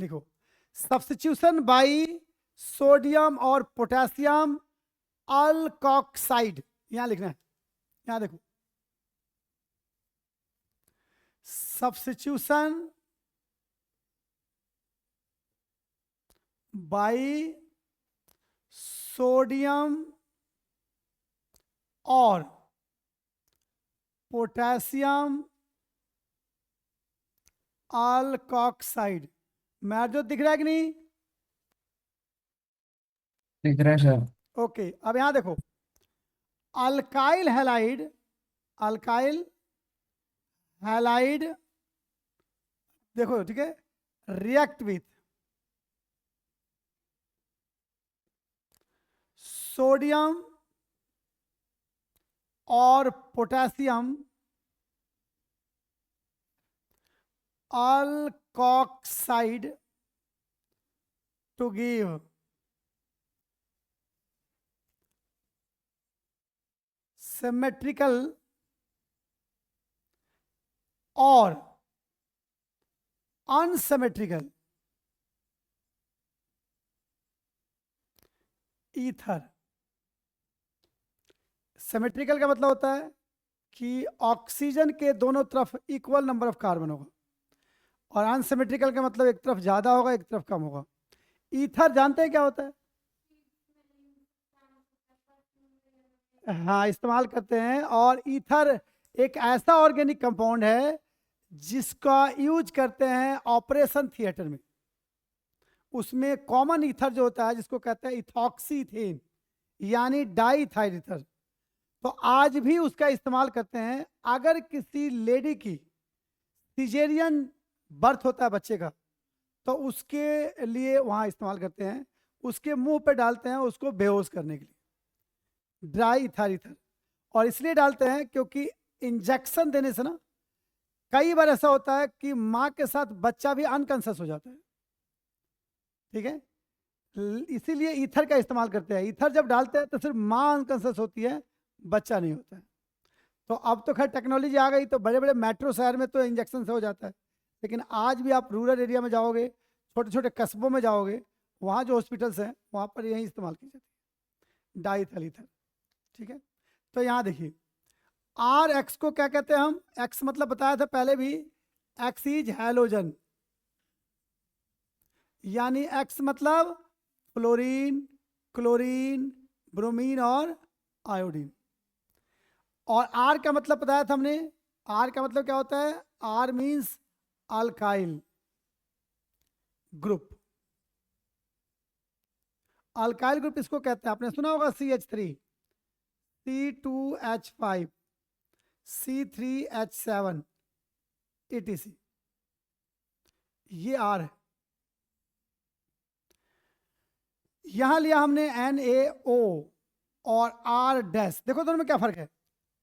लिखो, substitution by sodium और potassium alkoxide, यहां लिखना है, यहां देखो, सब्स्टिट्यूशन बाई सोडियम और पोटेशियम अल्कोक्साइड। मैथ दिख रहा है कि नहीं? दिख रहा है सर। ओके, अब यहां देखो, अल्काइल हैलाइड, अल्काइल हैलाइड, देखो ठीक है, रिएक्ट विथ सोडियम और potassium alkoxide to give symmetrical और अनसिमेट्रिकल ईथर। सिमेट्रिकल का मतलब होता है कि ऑक्सीजन के दोनों तरफ इक्वल नंबर ऑफ कार्बन होगा, और अनसिमेट्रिकल का मतलब एक तरफ ज्यादा होगा एक तरफ कम होगा। ईथर जानते हैं क्या होता है? हाँ, इस्तेमाल करते हैं। और ईथर एक ऐसा ऑर्गेनिक कंपाउंड है जिसका यूज करते हैं ऑपरेशन थिएटर में। उसमें कॉमन ईथर जो होता है जिसको कहते हैं इथॉक्सी इथेन, यानी डाईथाइल ईथर, तो आज भी उसका इस्तेमाल करते हैं। अगर किसी लेडी की सिजेरियन बर्थ होता है बच्चे का, तो उसके लिए वहां इस्तेमाल करते हैं, उसके मुंह पे डालते हैं उसको बेहोश करने के लिए, ड्राई इथर इथर। और इसलिए डालते हैं क्योंकि इंजेक्शन देने से ना कई बार ऐसा होता है कि माँ के साथ बच्चा भी अनकॉन्शियस हो जाता है, ठीक है, इसीलिए ईथर का इस्तेमाल करते हैं। ईथर जब डालते हैं तो सिर्फ माँ अनकॉन्शियस होती है, बच्चा नहीं होता है। तो अब तो खैर टेक्नोलॉजी आ गई, तो बड़े बड़े मेट्रो शहर में तो इंजेक्शन से हो जाता है, लेकिन आज भी आप रूरल एरिया में जाओगे, छोटे छोटे कस्बों में जाओगे, वहाँ जो हॉस्पिटल्स हैं वहाँ पर यही इस्तेमाल की जाती है, डाईथाइल ईथर, ठीक है। तो यहाँ देखिए, आर एक्स को क्या कहते हैं हम? एक्स मतलब बताया था पहले भी, एक्स इज हैलोजन, यानी एक्स मतलब फ्लोरीन, क्लोरीन, ब्रोमीन और आयोडीन। और आर का मतलब बताया था हमने, आर का मतलब क्या होता है? R means alkyl group. Alkyl group इसको कहते हैं, आपने सुना होगा CH3, C2H5, C3H7 etc, ये आर है। यहां लिया हमने NaO और R डैश। देखो दोनों में क्या फर्क है?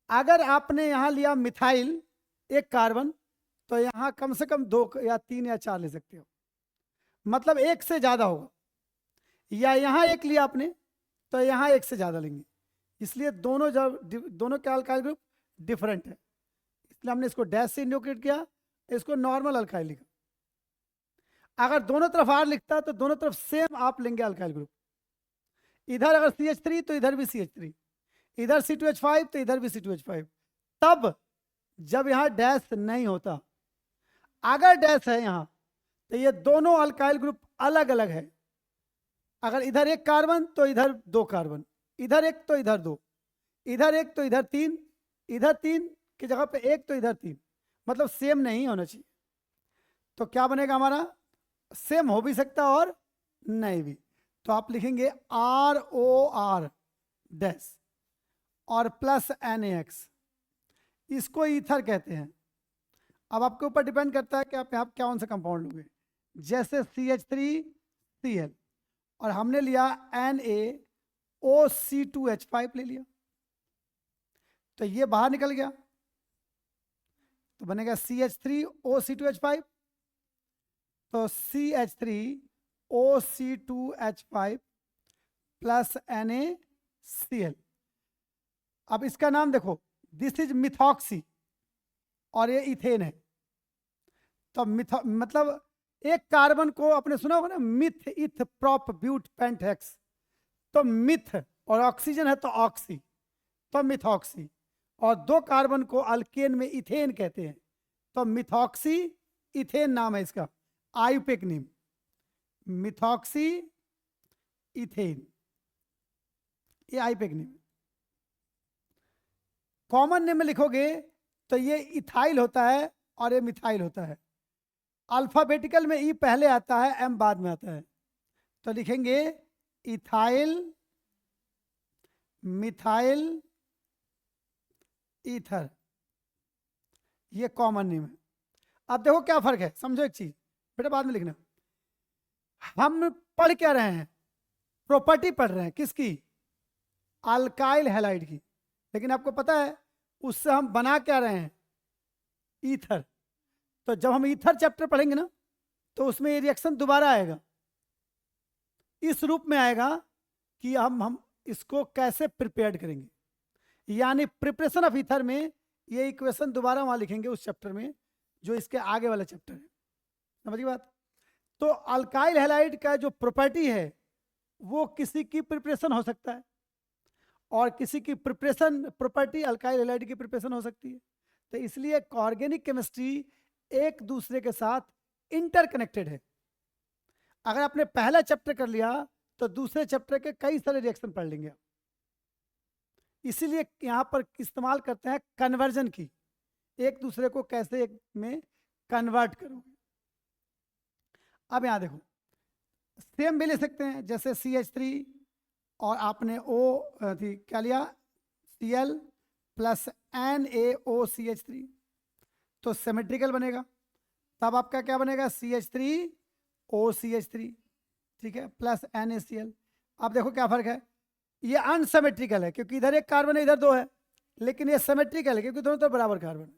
अगर आपने यहां लिया मिथाइल एक कार्बन, तो यहां कम से कम 2 या 3 या 4 ले सकते हो, मतलब एक से ज्यादा होगा। या यहां एक लिया आपने तो यहां एक से ज्यादा लेंगे, इसलिए दोनों जब दोनों के अल्काइल ग्रुप डिफरेंट है, इसलिए हमने इसको डैश से इंडिकेट किया, इसको नॉर्मल अल्काइल लिखा। अगर दोनों तरफ आर लिखता तो दोनों तरफ सेम आप लेंगे अल्काइल ग्रुप। इधर अगर CH3 तो इधर भी CH3, इधर C2H5 तो इधर भी C2H5, तब जब यहां डैश नहीं होता। अगर डैश है यहां तो ये दोनों अल्काइल ग्रुप अलग अलग है। अगर इधर एक कार्बन तो इधर 2 कार्बन, इधर एक तो इधर 2, इधर एक तो इधर 3, इधर 3 की जगह पे एक तो इधर 3, मतलब सेम नहीं होना चाहिए। तो क्या बनेगा हमारा? सेम हो भी सकता और नहीं भी। तो आप लिखेंगे ROR डैश और प्लस NaX, इसको ईथर कहते हैं। अब आपके ऊपर डिपेंड करता है कि आप यहाँ कौन सा कंपाउंड लोगे। जैसे CH3Cl और हमने लिया NaOC2H5 ले लिया, तो ये बाहर निकल गया, तो बनेगा CH3OC2H5, तो CH3OC2H5 प्लस NaCl। अब इसका नाम देखो, दिस इज मिथॉक्सी और ये इथेन है, तो मतलब एक कार्बन को आपने सुना होगा ना, meth eth prop but pent hex, तो मिथ और ऑक्सीजन है तो ऑक्सी, तो मिथॉक्सी। और दो कार्बन को अल्केन में इथेन कहते हैं, तो मिथॉक्सी इथेन नाम है इसका, आयुपेक नेम, मिथॉक्सी इथेन, ये आयुपेक नेम। कॉमन नेम में लिखोगे तो ये इथाइल होता है और ये मिथाइल होता है। अल्फाबेटिकल में ई पहले आता है, एम बाद में आता है, तो लिखेंगे इथाइल, मिथाइल, ईथर, ये कॉमन नेम है। अब देखो क्या फर्क है, समझो एक चीज बेटा, बाद में लिखना। हम पढ़ क्या रहे हैं, प्रॉपर्टी पढ़ रहे हैं किसकी, अल्काइल हैलाइड की, लेकिन आपको पता है उससे हम बना क्या रहे हैं, ईथर। तो जब हम ईथर चैप्टर पढ़ेंगे ना, तो उसमें ये रिएक्शन दोबारा आएगा, इस रूप में आएगा कि हम इसको कैसे प्रिपेयर करेंगे, यानी प्रिपरेशन ऑफ ईथर में ये इक्वेशन दोबारा वहां लिखेंगे उस चैप्टर में जो इसके आगे वाला चैप्टर है। समझिए बात। तो अल्काइल हैलाइड का जो प्रॉपर्टी है वो किसी की प्रिपरेशन हो सकता है, और किसी की प्रिपरेशन प्रॉपर्टी अल्काइल हैलाइड की प्रिपरेशन हो सकती है। तो इसलिए ऑर्गेनिक केमिस्ट्री एक दूसरे के साथ इंटरकनेक्टेड है। अगर आपने पहला चैप्टर कर लिया तो दूसरे चैप्टर के कई सारे रिएक्शन पढ़ लेंगे आप। इसीलिए यहां पर इस्तेमाल करते हैं कन्वर्जन की, एक दूसरे को कैसे एक में कन्वर्ट करोगे। अब यहां देखो, सेम भी ले सकते हैं, जैसे CH3 और आपने O थी क्या लिया, Cl प्लस NaOCH3, तो सिमेट्रिकल बनेगा, तब आपका क्या बनेगा, CH3OCH3, ठीक है, प्लस NaCl। अब देखो क्या फर्क है, ये अनसिमेट्रिकल है क्योंकि इधर एक कार्बन है इधर दो है, लेकिन ये सिमेट्रिकल है क्योंकि दोनों तरफ बराबर कार्बन है।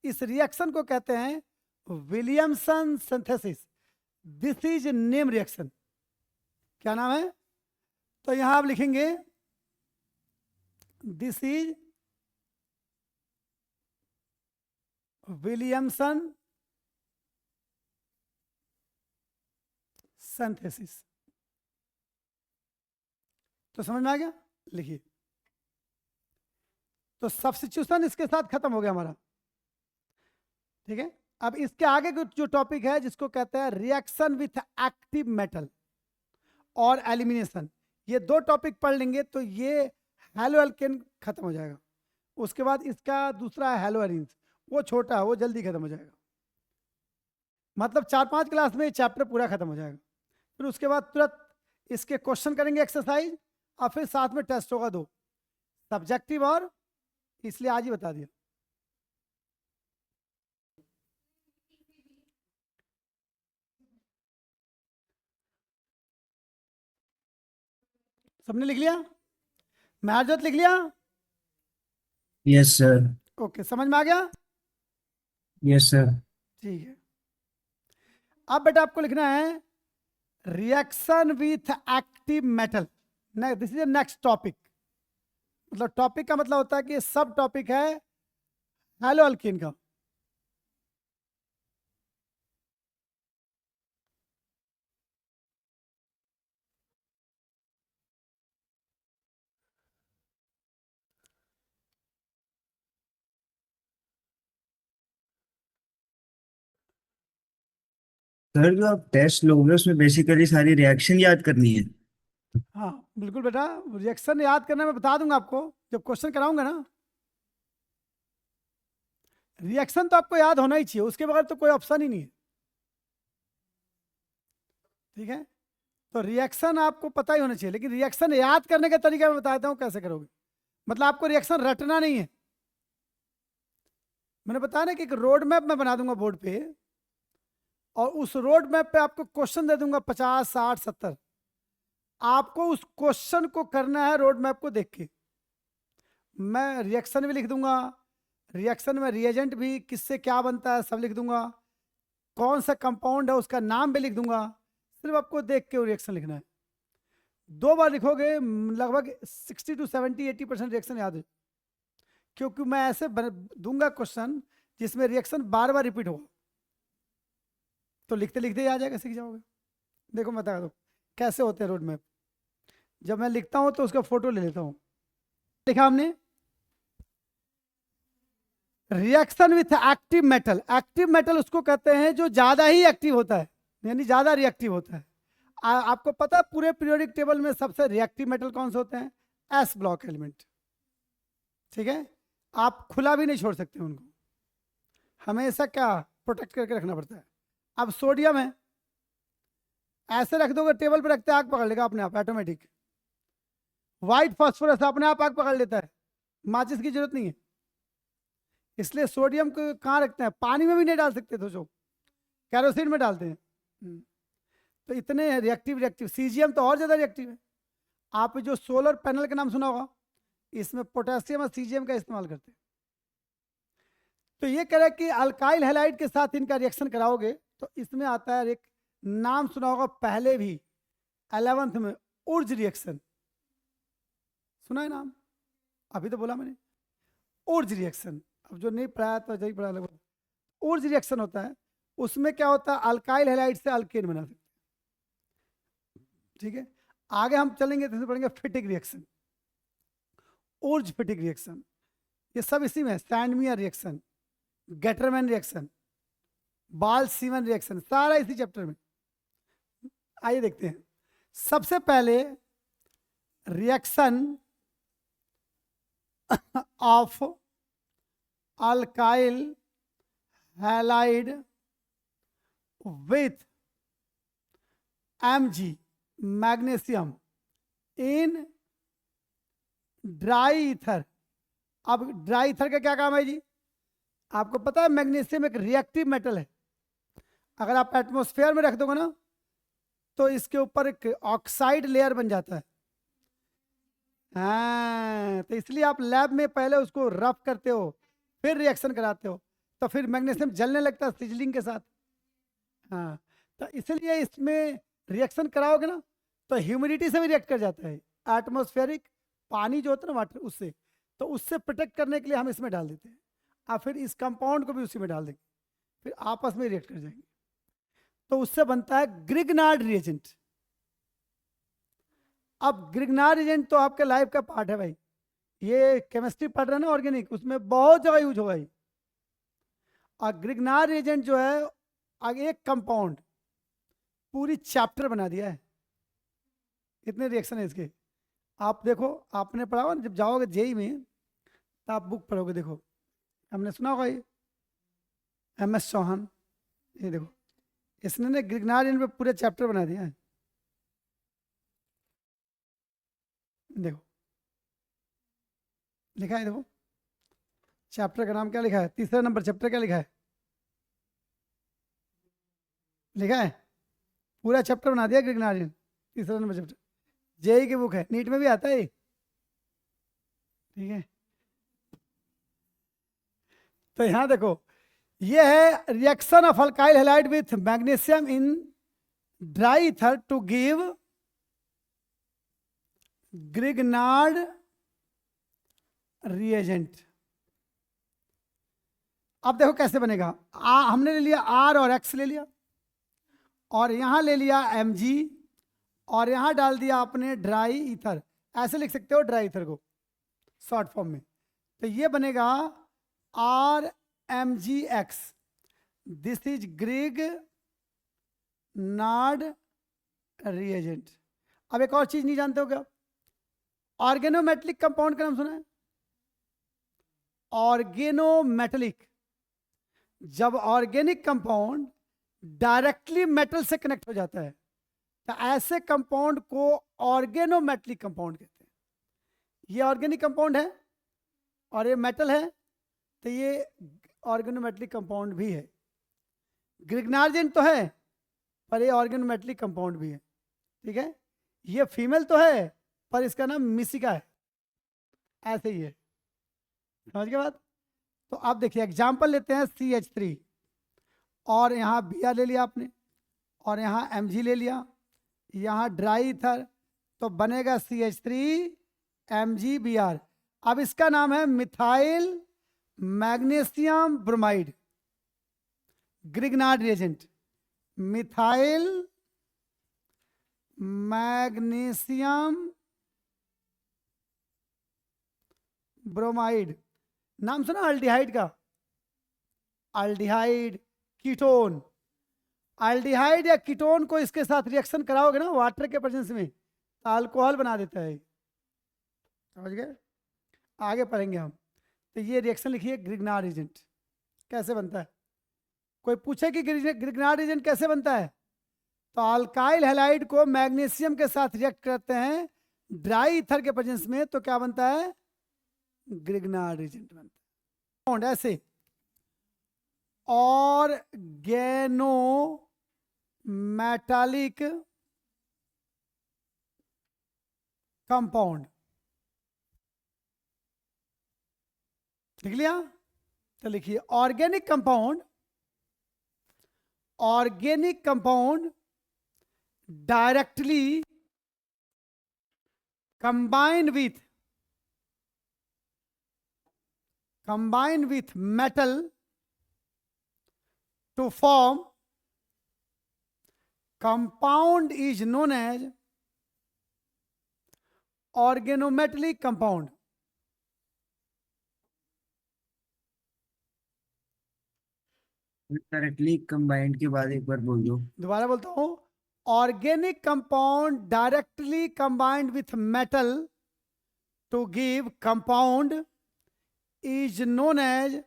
इस रिएक्शन को कहते हैं Williamson synthesis. This is name reaction. क्या नाम है, तो यहां आप लिखेंगे दिस इज विलियमसन सिंथेसिस। तो समझ में आ गया, लिखिए। तो सब्स्टिट्यूशन इसके साथ खत्म हो गया हमारा, ठीक है। अब इसके आगे जो टॉपिक है जिसको कहते हैं रिएक्शन विथ एक्टिव मेटल और एलिमिनेशन, ये दो टॉपिक पढ़ लेंगे तो ये हैलो एल्केन खत्म हो जाएगा। उसके बाद इसका दूसरा है हैलो एरीन्स, वो छोटा है, वो जल्दी खत्म हो जाएगा, मतलब 4-5 क्लास में ये चैप्टर पूरा खत्म हो जाएगा। फिर उसके बाद तुरंत इसके क्वेश्चन करेंगे एक्सरसाइज, और फिर साथ में टेस्ट होगा 2 सब्जेक्टिव, और इसलिए आज ही बता दिया। सबने लिख लिया, महजत लिख लिया, यस सर। ओके, समझ में आ गया, यस सर। ठीक है। अब बेटा आपको लिखना है reaction with active metal, this is next topic. मतलब टॉपिक का मतलब होता है कि सब टॉपिक है हैलो अल्कीन का। सर जो आप टेस्ट लोगे उसमें बेसिकली सारी रिएक्शन याद करनी है। हाँ बिल्कुल बेटा, रिएक्शन याद करना मैं बता दूंगा आपको जब क्वेश्चन कराऊंगा ना। रिएक्शन तो आपको याद होना ही चाहिए, उसके बगैर तो कोई ऑप्शन ही नहीं है, ठीक है। तो रिएक्शन आपको पता ही होना चाहिए, लेकिन रिएक्शन याद करने का तरीका मैं बताता हूँ कैसे करोगे। मतलब आपको रिएक्शन रटना नहीं है, मैंने बताया ना कि एक रोड मैप मैं बना दूंगा बोर्ड पे, और उस रोड मैप पे आपको क्वेश्चन दे दूंगा 50, 60, 70। आपको उस क्वेश्चन को करना है रोड मैप को देख के। मैं रिएक्शन भी लिख दूंगा, रिएक्शन में रिएजेंट भी किससे क्या बनता है सब लिख दूंगा, कौन सा कंपाउंड है उसका नाम भी लिख दूंगा। सिर्फ आपको देख के रिएक्शन लिखना है। 2 बार लिखोगे लगभग 60 to 70, 80% रिएक्शन याद है, क्योंकि मैं ऐसे दूंगा क्वेश्चन जिसमें रिएक्शन बार बार रिपीट होगा। तो लिखते लिखते ही आ जाएगा, सीख जाओगे। देखो मैं बता दो कैसे होते हैं रोड मैप। जब मैं लिखता हूं तो उसका फोटो ले लेता हूं। लिखा हमने reaction with active metal. Active metal उसको कहते हैं जो ज्यादा ही एक्टिव होता है, यानी ज्यादा रिएक्टिव होता है। आपको पता है पूरे पीरियोडिक टेबल में सबसे रिएक्टिव मेटल कौन से होते हैं? S block element. ठीक है, आप खुला भी नहीं छोड़ सकते उनको, हमेशा क्या प्रोटेक्ट करके रखना पड़ता है। अब सोडियम है, ऐसे रख दोगे टेबल पर रखते आग पकड़ लेगा अपने आप ऑटोमेटिक। व्हाइट फास्फोरस अपने आप आग पकड़ लेता है, माचिस की जरूरत नहीं है। इसलिए सोडियम को कहाँ रखते हैं? पानी में भी नहीं डाल सकते, तो जो कैरोसिन में डालते हैं। तो इतने रिएक्टिव रिएक्टिव। सीजियम तो और ज्यादा रिएक्टिव है। आप जो सोलर पैनल का नाम सुना होगा, इसमें पोटेशियम और सीजियम का इस्तेमाल करते हैं। तो ये कह रहा है कि अल्काइल हैलाइड के साथ इनका रिएक्शन कराओगे तो इसमें आता है एक नाम सुना होगा पहले भी 11th में, उर्ज रिएक्शन। सुना है नाम? अभी तो बोला मैंने उर्ज रिएक्शन। अब जो नहीं पढ़ाया तो नहीं पढ़ा लगभग। उर्ज रिएक्शन होता है, उसमें क्या होता है अल्काइल हैलाइड से अल्केन बना सकते हैं। ठीक है, आगे हम चलेंगे तो पढ़ेंगे फिटिक रिएक्शन, उर्ज फिटिक रिएक्शन, ये सब इसी में। सैंडमियर रिएक्शन, गेटरमैन रिएक्शन, बाल सीमन रिएक्शन, सारा इसी चैप्टर में। आइए देखते हैं। सबसे पहले reaction of alkyl halide with Mg magnesium in dry ether. अब ड्राई ईथर का क्या काम है जी? आपको पता है मैग्नीशियम एक रिएक्टिव मेटल है। अगर आप एटमॉस्फेयर में रख दोगे ना तो इसके ऊपर एक ऑक्साइड लेयर बन जाता है। हाँ, तो इसलिए आप लैब में पहले उसको रफ करते हो, फिर रिएक्शन कराते हो, तो फिर मैग्नीशियम जलने लगता है सिजलिंग के साथ। हाँ, तो इसलिए इसमें रिएक्शन कराओगे ना तो ह्यूमिडिटी से भी रिएक्ट कर जाता है। एटमॉस्फेरिक पानी जो होता है ना वाटर, उससे, तो उससे प्रोटेक्ट करने के लिए हम इसमें डाल देते हैं। और फिर इस कंपाउंड को भी उसी में डाल देंगे, फिर आपस में रिएक्ट कर जाएंगे। तो उससे बनता है ग्रिग्नार्ड रिएजेंट। अब ग्रिग्नार्ड रिएजेंट तो आपके लाइफ का पार्ट है भाई। ये केमिस्ट्री पढ़ रहे हैं ना ऑर्गेनिक, उसमें बहुत जगह यूज होगा ये। और ग्रिग्नार्ड रिएजेंट जो है आगे एक कंपाउंड पूरी चैप्टर बना दिया है, इतने रिएक्शन है इसके। आप देखो, आपने पढ़ा होगा ना जब जाओगे जेई में तो आप बुक पढ़ोगे। देखो हमने सुना होगा ये MS चौहान, ये देखो इसने ने ग्रिग्नार्ड रिएजेंट पे पूरे चैप्टर बना दिया है। देखो लिखा है, देखो चैप्टर का नाम क्या लिखा है, तीसरा नंबर चैप्टर क्या लिखा है? लिखा है पूरा चैप्टर बना दिया ग्रिग्नार्ड रिएजेंट, तीसरा नंबर चैप्टर। जेई की बुक है, नीट में भी आता है। ठीक है, तो यहां देखो ये है reaction of alkyl halide with magnesium in dry ether to give Grignard reagent. अब देखो कैसे बनेगा। हमने ले लिया R और X ले लिया, और यहां ले लिया Mg, और यहां डाल दिया आपने ड्राई ईथर। ऐसे लिख सकते हो ड्राई ईथर को शॉर्ट फॉर्म में। तो ये बनेगा RMgX। This is Grignard reagent. अब एक और चीज नहीं जानते हो क्या? ऑर्गेनोमेटेलिक कंपाउंड का नाम सुना है? ऑर्गेनोमेटेलिक, जब ऑर्गेनिक कंपाउंड डायरेक्टली मेटल से कनेक्ट हो जाता है तो ऐसे कंपाउंड को ऑर्गेनोमेटेलिक कंपाउंड कहते हैं। ये ऑर्गेनिक कंपाउंड है और ये मेटल है, तो ये ऑर्गेनोमेटेलिक कंपाउंड भी है। ग्रिग्नार्ड रिएजेंट तो है पर ये ऑर्गेनोमेटेलिक कंपाउंड भी है। ठीक है, ये फीमेल तो है पर इसका नाम मिसिका है, ऐसे ही है। समझ के बाद? तो आप देखिए एग्जाम्पल लेते हैं CH3, और यहाँ Br ले लिया आपने, और यहाँ Mg ले लिया, यहाँ ड्राई ईथर, तो बनेगा CH3MgBr। अब इसका नाम है methyl magnesium bromide, Grignard reagent. Methyl magnesium bromide. नाम सुना अल्डिहाइड का? Aldehyde, ketone. अल्डिहाइड या कीटोन को इसके साथ रिएक्शन कराओगे ना वाटर के प्रेजेंस में, तो अल्कोहल बना देता है। समझ गए? आगे पढ़ेंगे हम। तो ये रिएक्शन लिखिए, ग्रिग्नार्ड एजेंट कैसे बनता है। कोई पूछे कि ग्रिग्नार्ड एजेंट कैसे बनता है, तो अल्काइल हैलाइड को मैग्नीशियम के साथ रिएक्ट करते हैं ड्राई ईथर के प्रेजेंस में, तो क्या बनता है? ग्रिग्नार्ड एजेंट बनता है। ऐसे ऑर्गेनो मेटालिक कंपाउंड। लिख लिया? तो लिखिए, organic compound, organic compound directly combine with metal to form compound is known as organometallic compound। Directly combined के बाद एक बार बोल दो। दोबारा बोलता हूं, organic compound directly combined with metal to give compound is known as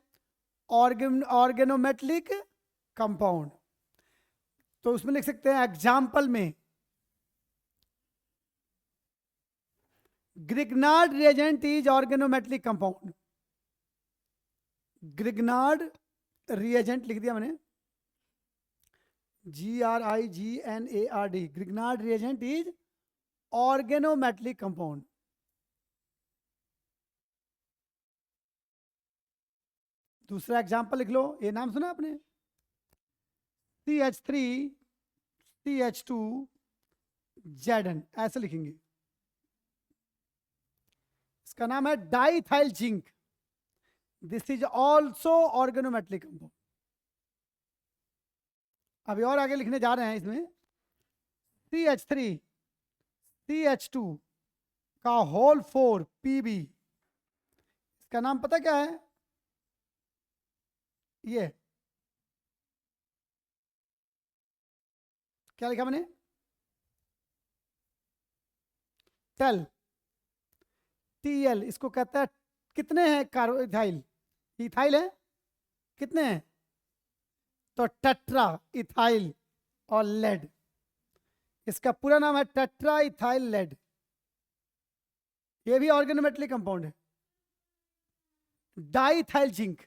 organometallic compound. तो उसमें लिख सकते हैं एग्जाम्पल में, Grignard reagent is organometallic compound. Grignard reagent लिख दिया मैंने, GRIGNARD। Grignard reagent is organometallic compound. दूसरा एग्जाम्पल लिख लो, ये नाम सुना आपने, CH3 CH2 Zn, ऐसे लिखेंगे। इसका नाम है diethyl zinc. This is also organometallic compound. अभी और आगे लिखने जा रहे हैं इसमें, CH3 CH2 का होल 4 Pb। इसका नाम पता क्या है? ये क्या लिखा मैंने? TEL, TL। इसको कहता है, कितने हैं कार्बो इथाइल? इथाइल है कितने हैं? तो टेट्रा इथाइल और लेड। इसका पूरा नाम है टेट्रा इथाइल लेड। ये भी ऑर्गेनोमेटलिक कंपाउंड है। Diethyl zinc,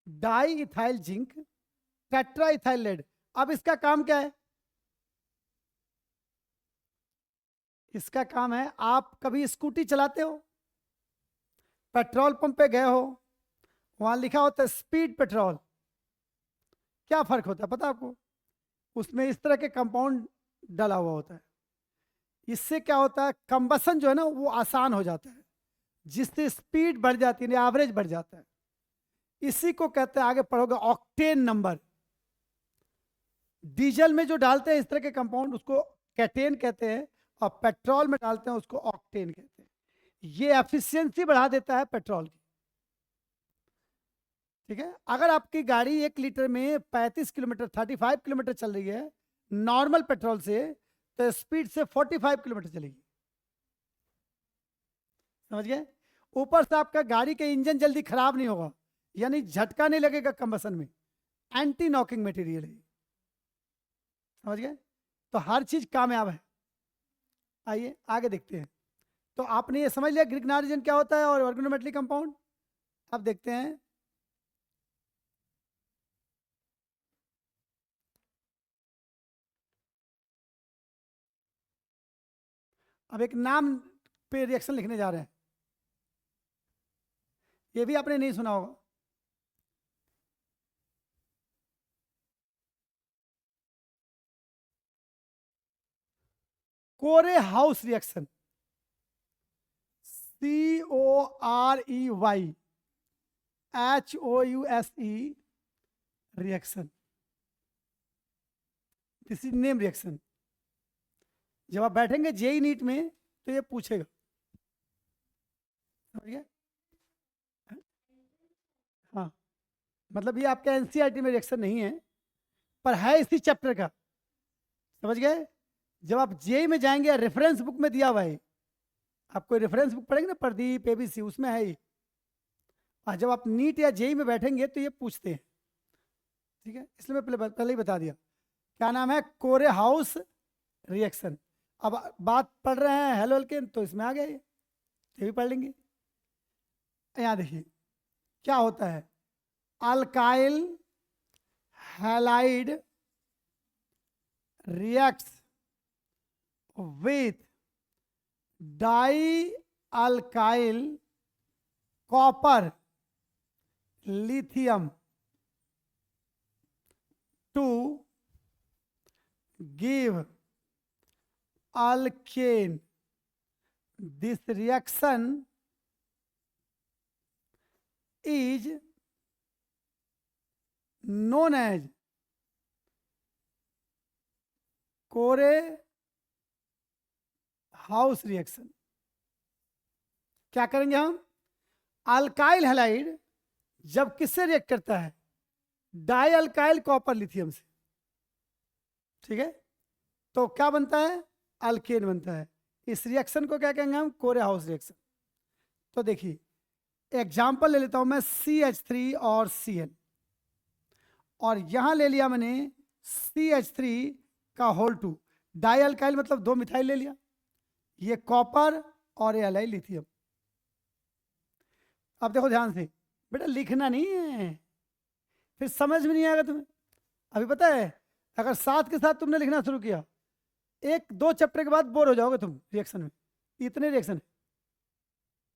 diethyl zinc, tetra ethyl lead. अब इसका काम क्या है? इसका काम है, आप कभी स्कूटी चलाते हो, पेट्रोल पंप पे गए हो, वहां लिखा होता है स्पीड पेट्रोल। क्या फर्क होता है पता आपको? उसमें इस तरह के कंपाउंड डाला हुआ होता है। इससे क्या होता है, कंबसन जो है ना वो आसान हो जाता है, जिससे स्पीड बढ़ जाती है, एवरेज बढ़ जाता है। इसी को कहते हैं, आगे पढ़ोगे, ऑक्टेन नंबर। डीजल में जो डालते हैं इस तरह के कंपाउंड उसको कैटेन कहते हैं, और पेट्रोल में डालते हैं उसको ऑक्टेन कहते हैं। ये एफिशिएंसी बढ़ा देता है पेट्रोल की। ठीक है? अगर आपकी गाड़ी 1 लीटर में 35 किलोमीटर 35 किलोमीटर चल रही है नॉर्मल पेट्रोल से, तो स्पीड से 45 किलोमीटर चलेगी। समझ गए? ऊपर से आपका गाड़ी का इंजन जल्दी खराब नहीं होगा, यानी झटका नहीं लगेगा कंबसन में। एंटी नॉकिंग मटेरियल है। समझ गए? तो हर चीज कामयाब है। आइए आगे देखते हैं। तो आपने ये समझ लिया ग्रिग्नार्ड एजेंट क्या होता है और ऑर्गेनोमेटलिक कंपाउंड। अब देखते हैं, अब एक नाम पे रिएक्शन लिखने जा रहे हैं। ये भी आपने नहीं सुना होगा। कोरे house reaction, COREYHOUSE reaction. This is name reaction. जब आप बैठेंगे जेई नीट में तो ये पूछेगा, समझ गए? हाँ, मतलब ये आपका एनसीईआरटी में रिएक्शन नहीं है, पर है इसी चैप्टर का, समझ गए? जब आप जेई में जाएंगे, रेफरेंस बुक में दिया हुआ है, आपको रेफरेंस बुक पढ़ेंगे ना, प्रदीप एबीसी, उसमें है ये। और जब आप नीट या जेई में बैठेंगे तो ये पूछते हैं, ठीक है? इसलिए मैं पहले ही बता दिया। क्या नाम है? कोरे हाउस रिएक्शन। अब बात पढ़ रहे हैं हेलो एल्केन, तो इसमें आ गया ये भी पढ़ लेंगे। यहाँ देखिए क्या होता है, अल्काइल हैलाइड रिएक्ट्स विथ डाई अल्काइल कॉपर lithium to give alkane. This reaction is known as Corey House reaction. क्या करेंगे हम? अल्काइल हैलाइड जब किससे रिएक्ट करता है? डाई अल्काइल कॉपर लिथियम से, ठीक है? तो क्या बनता है? अल्केन बनता है। इस रिएक्शन को क्या कहेंगे हम? कोरे हाउस रिएक्शन। तो देखिए एग्जांपल ले लेता हूं मैं, CH3 और Cl, और यहां ले लिया मैंने CH3 का होल 2, डाई अल्काइल मतलब 2 मिथाइल ले लिया, ये कॉपर और ये एलाइल लिथियम। अब देखो ध्यान से, बेटा लिखना नहीं है, फिर समझ में नहीं आएगा तुम्हें। अभी पता है, अगर साथ के साथ तुमने लिखना शुरू किया, 1-2 चैप्टर के बाद बोर हो जाओगे तुम रिएक्शन में, इतने रिएक्शन है,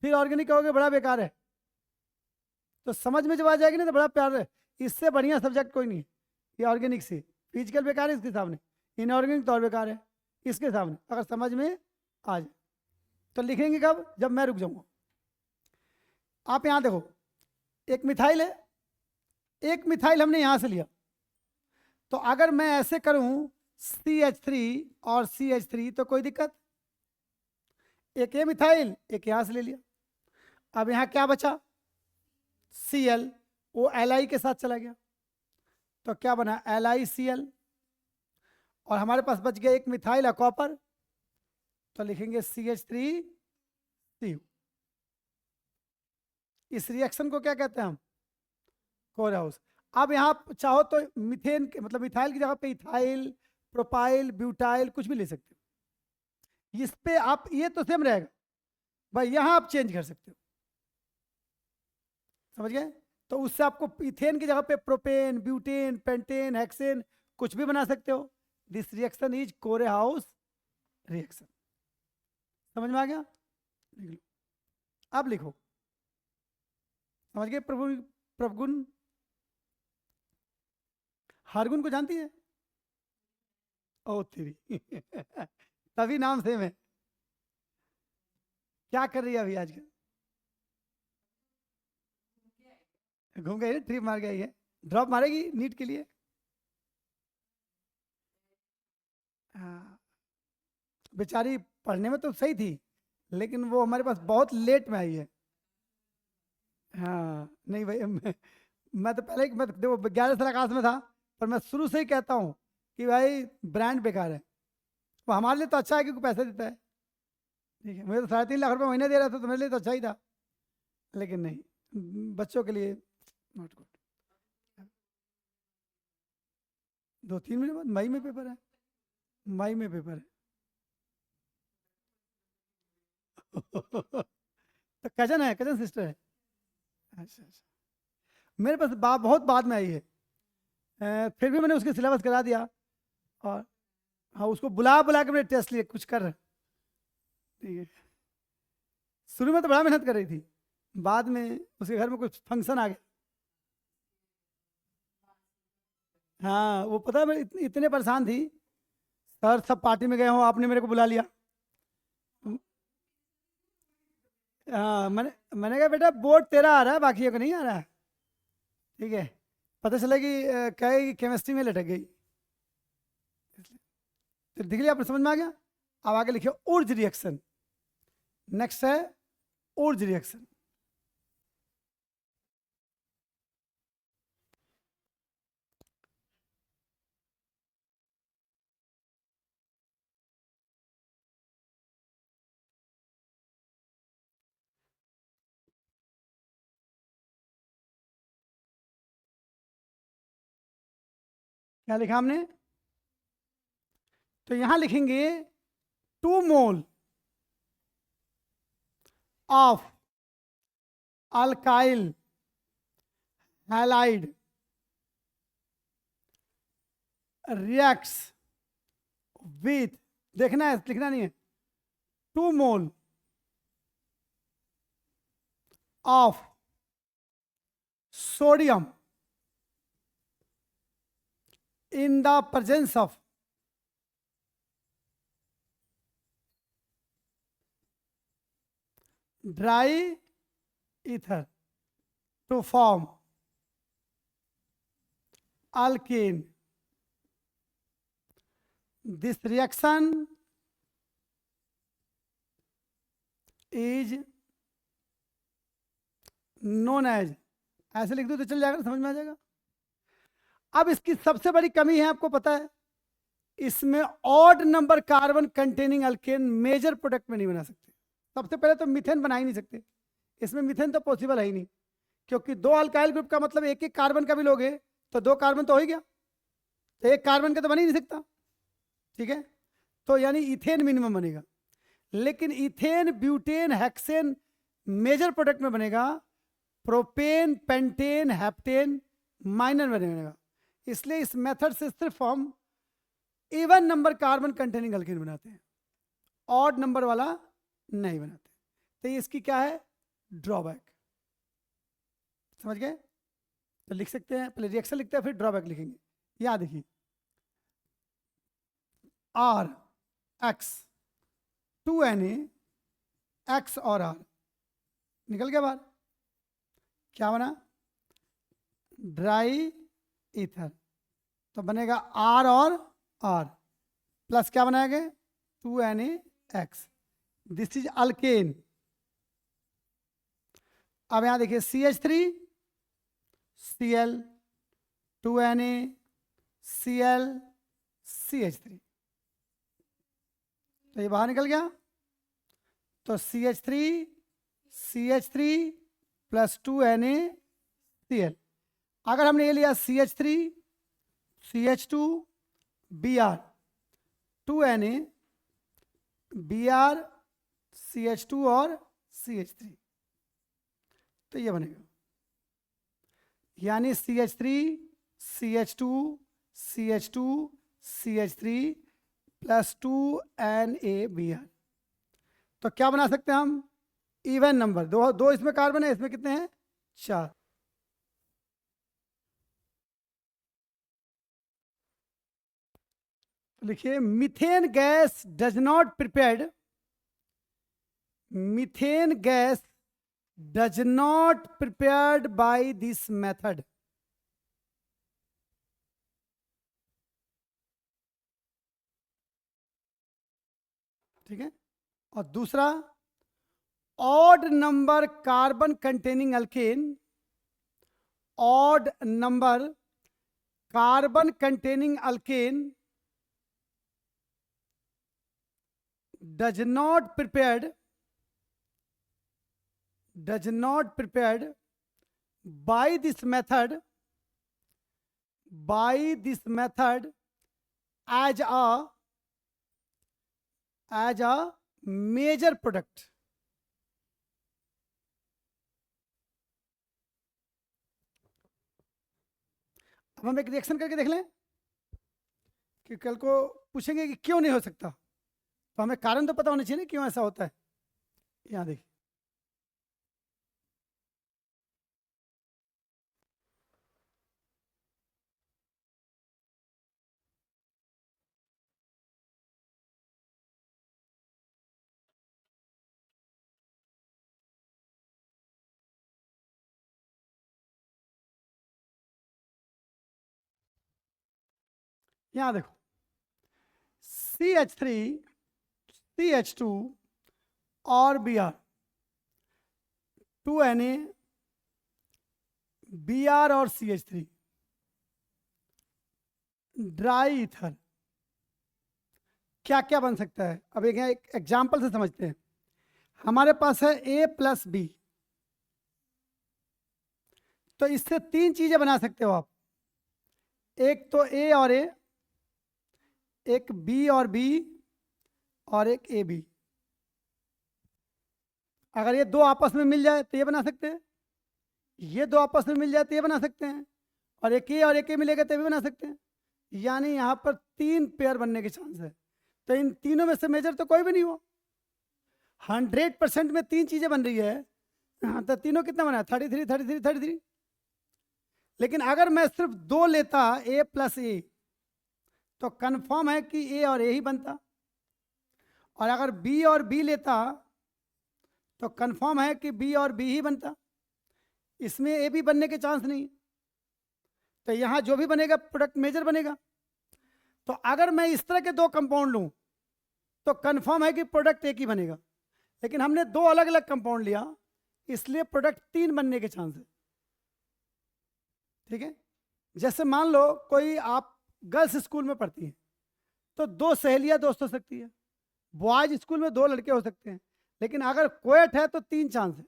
फिर ऑर्गेनिक कहोगे बड़ा बेकार है। तो समझ में जब आ जाएगी ना तो बड़ा प्यार है, इससे बढ़िया सब्जेक्ट कोई नहीं है ये ऑर्गेनिक से। फिजिकल बेकार है इसके सामने, इनऑर्गेनिक तो और बेकार है इसके सामने, अगर समझ में आ जाए। तो लिखेंगे कब? जब मैं रुक जाऊंगा। आप यहां देखो, एक मिथाइल है, एक मिथाइल हमने यहां से लिया, तो अगर मैं ऐसे करूं CH3 और CH3 तो कोई दिक्कत? एक ये मिथाइल, एक यहां से ले लिया। अब यहां क्या बचा? Cl, वो Li के साथ चला गया, तो क्या बना? LiCl। और हमारे पास बच गया एक मिथाइल है कॉपर, तो लिखेंगे CH3Cu। इस रिएक्शन को क्या कहते हैं हम? कोरे हाउस। अब यहाँ चाहो तो मीथेन के मतलब मिथाइल की जगह पे इथाइल, प्रोपाइल, ब्यूटाइल कुछ भी ले सकते हो। इस पे आप ये तो सेम रहेगा भाई, यहाँ आप चेंज कर सकते हो, समझ गए? तो उससे आपको इथेन की जगह पे प्रोपेन, ब्यूटेन, पेंटेन, हेक्सेन कुछ भी बना सकते हो। दिस रिएक्शन इज कोरे हाउस रिएक्शन। समझ में आ गया? लिख लो। अब लिखो, समझ गए? प्रभुगुण, हारगुन को जानती है? ओ तेरी तभी नाम सेम है। क्या कर रही है अभी आजकल? घूम गई, ट्रिप मार गई है, ड्रॉप मारेगी नीट के लिए। हाँ, बेचारी पढ़ने में तो सही थी, लेकिन वो हमारे पास बहुत लेट में आई है। हाँ नहीं भाई, मैं तो पहले मैं देखो 11 साल क्लास में था, पर मैं शुरू से ही कहता हूँ कि भाई ब्रांड बेकार है। वो हमारे लिए तो अच्छा है क्योंकि पैसे देता है, ठीक है? मुझे तो 3.5 लाख रुपए महीने दे रहा था, तो मेरे लिए तो अच्छा ही था, लेकिन नहीं, बच्चों के लिए नॉट गुड। 2-3 महीने बाद मई में पेपर है, मई में पेपर है। तो कजन है, कजन सिस्टर है। अच्छा अच्छा, मेरे पास बहुत बाद में आई है, फिर भी मैंने उसके सिलेबस करा दिया, और हाँ उसको बुला बुला के मैंने टेस्ट लिए कुछ कर, ठीक है? शुरू में तो बड़ा मेहनत कर रही थी, बाद में उसके घर में कुछ फंक्शन आ गया। हाँ वो पता है, मैं इतने परेशान थी, सर सब पार्टी में गए हो, आपने मेरे को बुला लिया। हाँ मैंने कहा बेटा बोर्ड तेरा आ रहा है, बाकी को नहीं आ रहा है, ठीक है? पता चला कि कहेगी केमिस्ट्री में लटक गई, इसलिए। तो दिख लिया, आपको समझ में आ गया। अब आगे लिखिए उर्ज रिएक्शन। नेक्स्ट है उर्ज रिएक्शन। क्या लिखा हमने? तो यहां लिखेंगे 2 mole of alkyl halide reacts with, देखना है, लिखना नहीं है, 2 mole of sodium in the presence of dry ether to form alkene. This reaction is known as, ऐसे लिख दो तो चल जाएगा, समझ में आ जाएगा। अब इसकी सबसे बड़ी कमी है, आपको पता है, इसमें odd number carbon containing alkane major product में नहीं बना सकते। सबसे पहले तो मीथेन बना ही नहीं सकते, इसमें मीथेन तो पॉसिबल है ही नहीं, क्योंकि 2 अल्काइल ग्रुप का मतलब एक एक कार्बन का भी लोगे तो 2 कार्बन तो हो ही गया, तो एक कार्बन का तो बन ही नहीं सकता, ठीक है। तो यानी इथेन मिनिमम बनेगा, लेकिन ethane butane hexane major product में बनेगा, प्रोपेन पेंटेन हेप्टेन माइनर में बनेगा। इसलिए इस मेथड से सिर्फ हम even number carbon containing alkane बनाते हैं, ऑड नंबर वाला नहीं बनाते। तो ये इसकी क्या है, ड्रॉबैक। समझ गए? तो लिख सकते हैं, पहले रिएक्शन लिखते हैं फिर ड्रॉबैक लिखेंगे। याद देखिए, आर एक्स 2Na एक्स और आर निकल गया बाहर, क्या बना, ड्राई ईथर, तो बनेगा आर और आर प्लस क्या बनाएंगे 2NaX, दिस इज अल्केन। अब यहां देखिए CH3 Cl 2Na Cl CH3, तो ये बाहर निकल गया, तो CH3 प्लस 2NaCl। अगर हमने ये लिया CH3 CH2 Br 2Na Br CH2 और CH3, तो ये बनेगा, यानी CH3 CH2 CH2 CH3 plus 2NaBr। तो क्या बना सकते हैं हम, इवन नंबर, दो इसमें कार्बन है, इसमें कितने हैं 4। लिखिए methane gas does not prepared, methane gas does not prepared by this method. ठीक है, और दूसरा, odd number carbon containing alkane, odd number carbon containing alkane does not prepared by this method as a major product। अब हम एक reaction करके देख लें कि कल को पूछेंगे कि क्यों नहीं हो सकता, तो हमें कारण तो पता होना चाहिए ना क्यों ऐसा होता है। यहां देखिए, यहां देखो, CH3 CH2 और Br, 2Na Br और CH3, ड्राई ईथर क्या क्या बन सकता है। अब एक एग्जाम्पल से समझते हैं। हमारे पास है A+B, तो इससे तीन चीजें बना सकते हो आप। एक तो A और A, एक B और B, और एक AB। अगर ये दो आपस में मिल जाए तो ये बना सकते हैं, ये दो आपस में मिल जाए तो ये बना सकते हैं, और एक A और एक A मिलेगा तो भी बना सकते हैं। यानी यहाँ पर तीन पेयर बनने के चांस है। तो इन तीनों में से मेजर तो कोई भी नहीं हुआ। 100% में तीन चीजें बन रही है, हाँ, तो तीनों कितना बना, 33 33 33। लेकिन अगर मैं सिर्फ दो लेता A+A, तो कंफर्म है कि A और A ही बनता। और अगर B और B लेता तो कंफर्म है कि B और B ही बनता। इसमें A भी बनने के चांस नहीं। तो यहां जो भी बनेगा प्रोडक्ट मेजर बनेगा। तो अगर मैं इस तरह के दो कंपाउंड लूं तो कंफर्म है कि प्रोडक्ट एक ही बनेगा। लेकिन हमने दो अलग अलग कंपाउंड लिया, इसलिए प्रोडक्ट तीन बनने के चांस है। ठीक है, जैसे मान लो कोई आप गर्ल्स स्कूल में पढ़ती हैं, तो दो सहेलियां दोस्त हो सकती है। बॉयज स्कूल में दो लड़के हो सकते हैं, लेकिन अगर कोएट है तो तीन चांस है।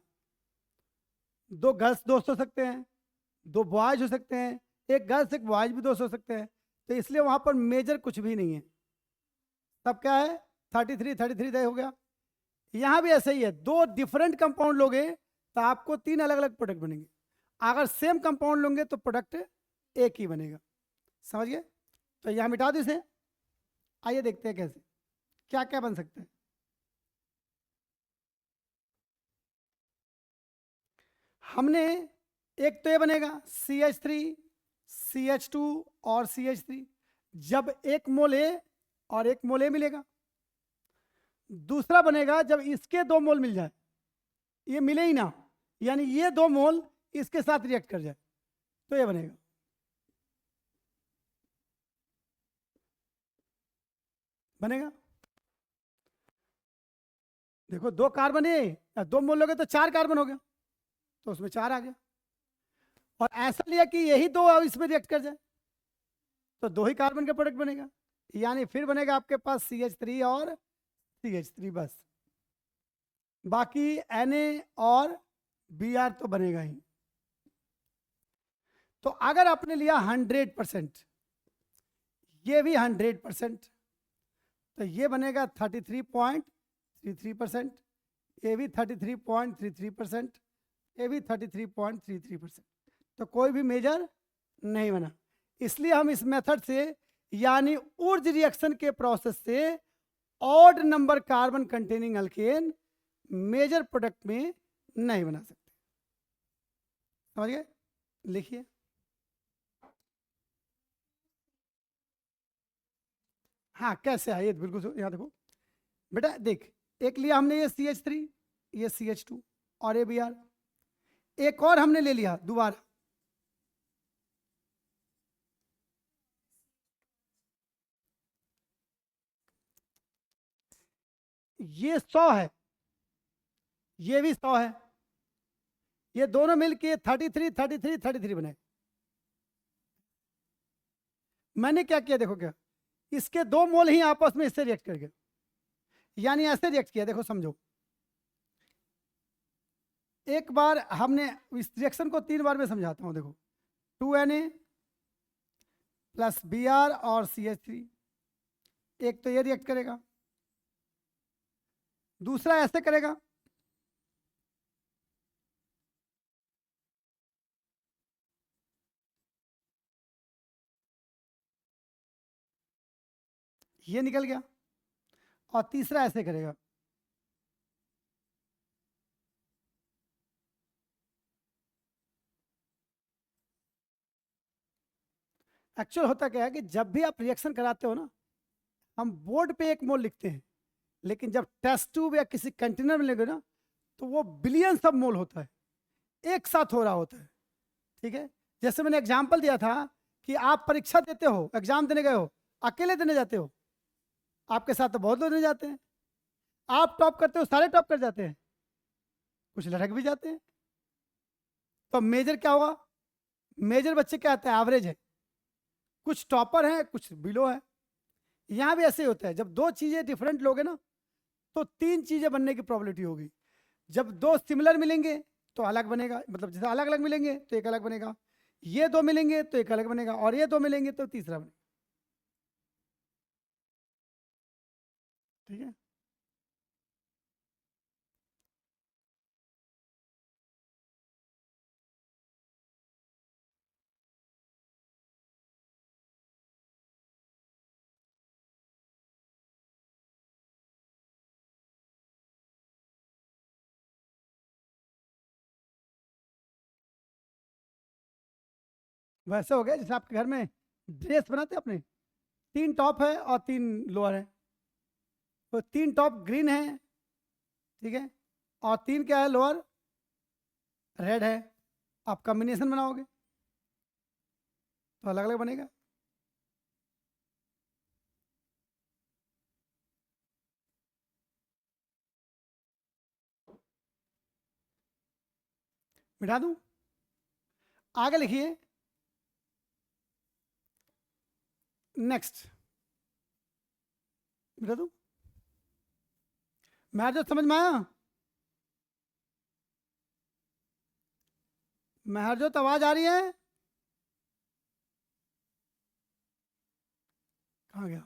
दो गर्ल्स दोस्त हो सकते हैं, दो बॉयज हो सकते हैं, एक गर्ल्स एक बॉयज भी दोस्त हो सकते हैं। तो इसलिए वहां पर मेजर कुछ भी नहीं है। तब क्या है, 33 33 तय हो गया। यहां भी ऐसा ही है, दो डिफरेंट कंपाउंड लोगे तो आपको तीन अलग अलग प्रोडक्ट बनेंगे। अगर सेम कंपाउंड लोगे तो प्रोडक्ट एक ही बनेगा। समझ गए? तो यहां मिटा दो इसे। आइए देखते हैं कैसे, क्या क्या बन सकता है। हमने एक तो ये बनेगा CH3 CH2 और CH3, जब एक मोल A और एक मोल A मिलेगा। दूसरा बनेगा जब इसके दो मोल मिल जाए, ये मिले ही ना, यानी ये दो मोल इसके साथ रिएक्ट कर जाए, तो ये बनेगा। बनेगा, देखो दो कार्बन है, दो मोल लोगे तो चार कार्बन हो गया, तो उसमें चार आ गया। और ऐसा लिया कि यही दो अब इसमें रिएक्ट कर जाए, तो दो ही कार्बन का प्रोडक्ट बनेगा। यानी फिर बनेगा आपके पास CH3 और CH3 बस। बाकी Na और Br तो बनेगा ही। तो अगर आपने लिया 100%, ये भी 100%, तो ये बनेगा 33.33%, ये भी 33.33%, ये भी 33.33%। तो कोई भी मेजर नहीं बना। इसलिए हम इस मेथड से, यानी ऊर्ज रिएक्शन के प्रोसेस से, odd number carbon containing alkane major product में नहीं बना सकते। समझ गए? लिखिए। हाँ, कैसे आए, बिल्कुल यहाँ देखो बेटा, देख, एक लिया हमने ये CH3, ये CH2 और ये Br। एक और हमने ले लिया दोबारा, ये 100 है, ये भी 100 है। ये दोनों मिलके 33 33 33 बने। मैंने क्या किया, देखो क्या, इसके दो मोल ही आपस में इससे रिएक्ट कर गए, यानी ऐसे रिएक्ट किया। देखो समझो, एक बार हमने इस रिएक्शन को 3 बार में समझाता हूं। देखो 2Na + Br और CH3, एक तो ये रिएक्ट करेगा, दूसरा ऐसे करेगा, ये निकल गया, और तीसरा ऐसे करेगा। एक्चुअल होता क्या है कि जब भी आप रिएक्शन कराते हो ना, हम बोर्ड पे एक मोल लिखते हैं, लेकिन जब टेस्ट ट्यूब या किसी कंटेनर में लेंगे ना, तो वो बिलियन सब मोल होता है, एक साथ हो रहा होता है। ठीक है, जैसे मैंने एग्जाम्पल दिया था कि आप परीक्षा देते हो, एग्जाम देने गए हो, अकेले देने जाते हो, आपके साथ तो बहुत लोग नहीं जाते हैं। आप टॉप करते हो, सारे टॉप कर जाते हैं, कुछ लटक भी जाते हैं। तो मेजर क्या होगा? मेजर बच्चे क्या आते हैं? एवरेज है, कुछ टॉपर हैं कुछ बिलो है। यहां भी ऐसे ही होता है, जब दो चीजें डिफरेंट लोगे ना तो तीन चीजें बनने की प्रोबेबिलिटी होगी। जब दो सिमिलर मिलेंगे तो अलग बनेगा, मतलब जैसे अलग अलग मिलेंगे तो एक अलग बनेगा, ये दो मिलेंगे तो एक अलग बनेगा, और ये दो मिलेंगे तो तीसरा बनेगा। ठीक है। वैसे हो गया जैसे आपके घर में ड्रेस बनाते हैं अपने, तीन टॉप है और तीन लोअर है, तो तीन टॉप ग्रीन है, ठीक है, और तीन क्या है लोअर रेड है। आप कॉम्बिनेशन बनाओगे तो अलग अलग बनेगा। मिटा दूं? आगे लिखिए नेक्स्ट। मिटा दूं? मैं जो समझ में आया? महरजोत आवाज आ रही है? कहाँ गया?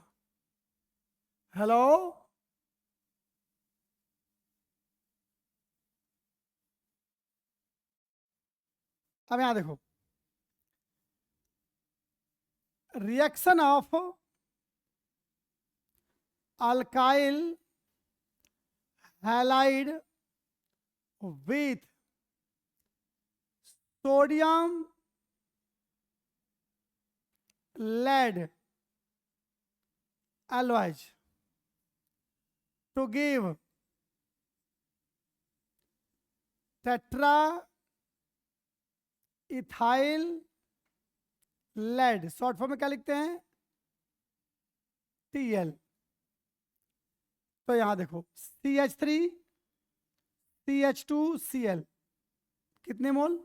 हेलो? अब यहां देखो, reaction of alkyl halide with sodium lead alloys to give tetra ethyl lead, short form में क्या लिखते हैं? TL। तो यहां देखो CH3 CH2Cl कितने मोल?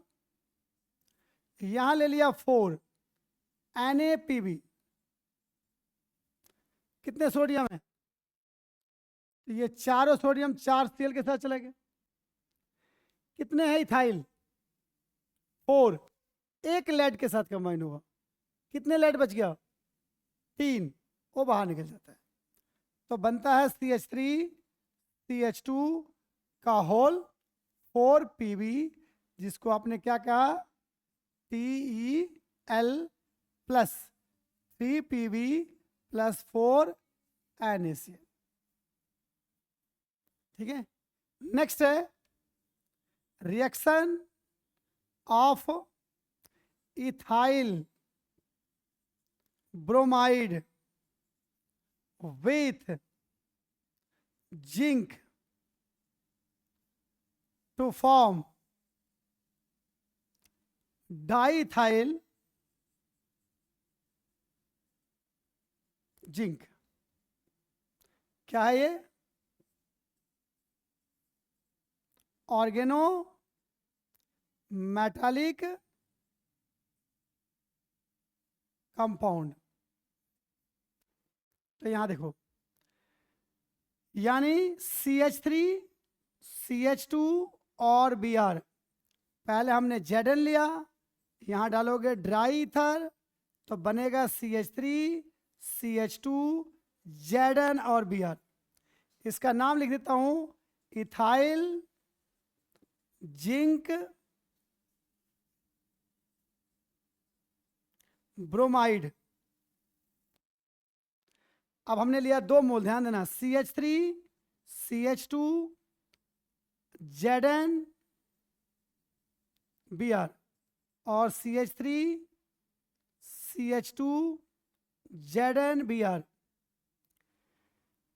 यहां ले लिया 4 NaPb, कितने सोडियम है? तो ये चारों सोडियम 4 Cl के साथ चले गए। कितने हैं इथाइल? 4, एक लेड के साथ कंबाइन होगा, कितने लेड बच गया? 3, वो बाहर निकल जाता है, तो बनता है CH3 CH2 का होल 4Pb, जिसको आपने क्या कहा? TeL plus 3Pb plus 4 NaCl। ठीक है। नेक्स्ट है reaction of ethyl bromide with zinc to form diethyl zinc. क्या है ये? Organometallic compound. तो यहां देखो, यानी CH3 CH2 और Br, पहले हमने Zn लिया, यहां डालोगे ड्राई ईथर तो बनेगा CH3 CH2 Zn और Br। इसका नाम लिख देता हूं इथाइल जिंक ब्रोमाइड। अब हमने लिया 2 मोल, ध्यान देना, CH3 CH2 Zn Br और CH3 CH2 Zn Br।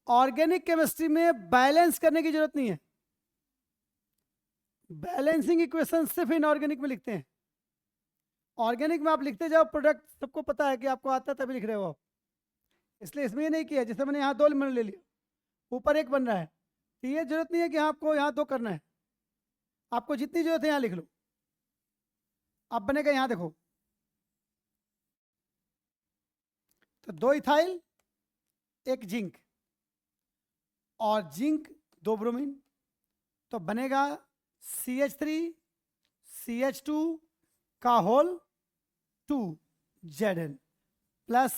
Organic chemistry में बैलेंस करने की जरूरत नहीं है, बैलेंसिंग इक्वेशन सिर्फ इनऑर्गेनिक में लिखते हैं। ऑर्गेनिक में आप लिखते जाओ प्रोडक्ट, सबको पता है कि आपको आता है तभी लिख रहे हो आप। इसलिए इसमें ये नहीं किया, जैसे मैंने यहाँ 2 ले लिया, ऊपर 1 बन रहा है, तो ये जरूरत नहीं है कि आपको यहाँ 2 करना है, आपको जितनी जरूरत है यहाँ लिख लो। अब बनेगा यहाँ देखो, तो 2 इथाइल 1 जिंक और जिंक 2 ब्रोमीन, तो बनेगा CH3 CH2 का होल 2 Zn प्लस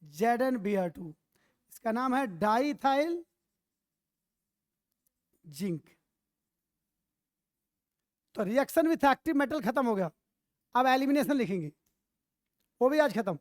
ZnBr2, इसका नाम है डाइथाइल जिंक। तो रिएक्शन विथ एक्टिव मेटल खत्म हो गया, अब एलिमिनेशन लिखेंगे, वो भी आज खत्म।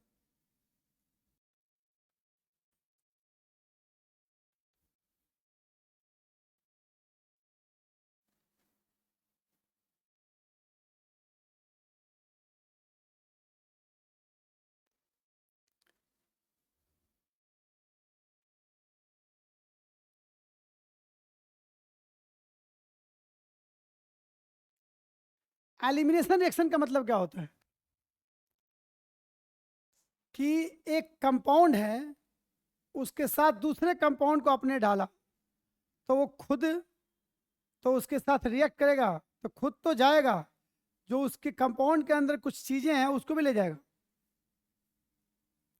एलिमिनेशन रिएक्शन का मतलब क्या होता है कि एक कंपाउंड है, उसके साथ दूसरे कंपाउंड को आपने डाला, तो वो खुद तो उसके साथ रिएक्ट करेगा, तो खुद तो जाएगा, जो उसके कंपाउंड के अंदर कुछ चीजें हैं उसको भी ले जाएगा।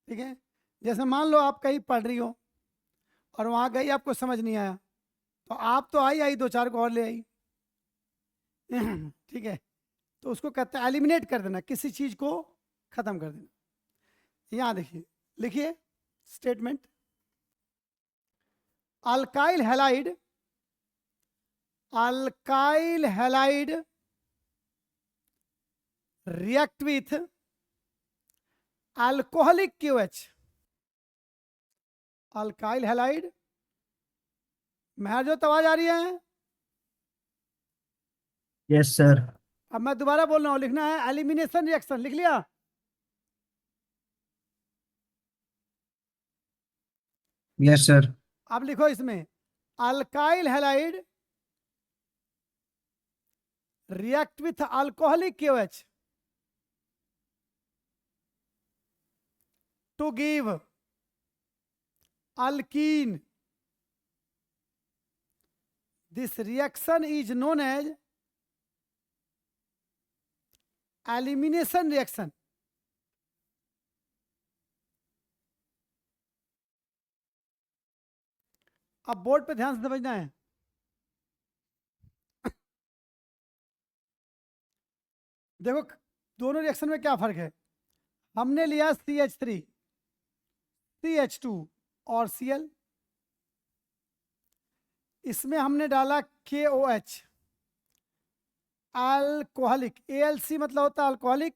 ठीक है, जैसे मान लो आप कहीं पढ़ रही हो और वहां गई, आपको समझ नहीं आया, तो आप तो आई 2-4 को और ले आई। ठीक है, तो उसको कहते हैं एलिमिनेट कर देना, किसी चीज को खत्म कर देना। यहां देखिए, लिखिए statement, alkyl halide, alkyl halide react with alcoholic QH, alkyl halide, Mahjot आवाज आ रही है? Yes sir. अब मैं दोबारा बोल रहा हूं, लिखना है एलिमिनेशन रिएक्शन, लिख लिया? Yes sir. अब लिखो इसमें, alkyl halide react with alcoholic QH to give alkene. This reaction is known as elimination reaction. अब बोर्ड पे ध्यान से समझना है। देखो दोनों रिएक्शन में क्या फर्क है, हमने लिया CH3 CH2 और Cl, इसमें हमने डाला KOH, अल्कोहलिक, ALC मतलब होता है अल्कोहलिक,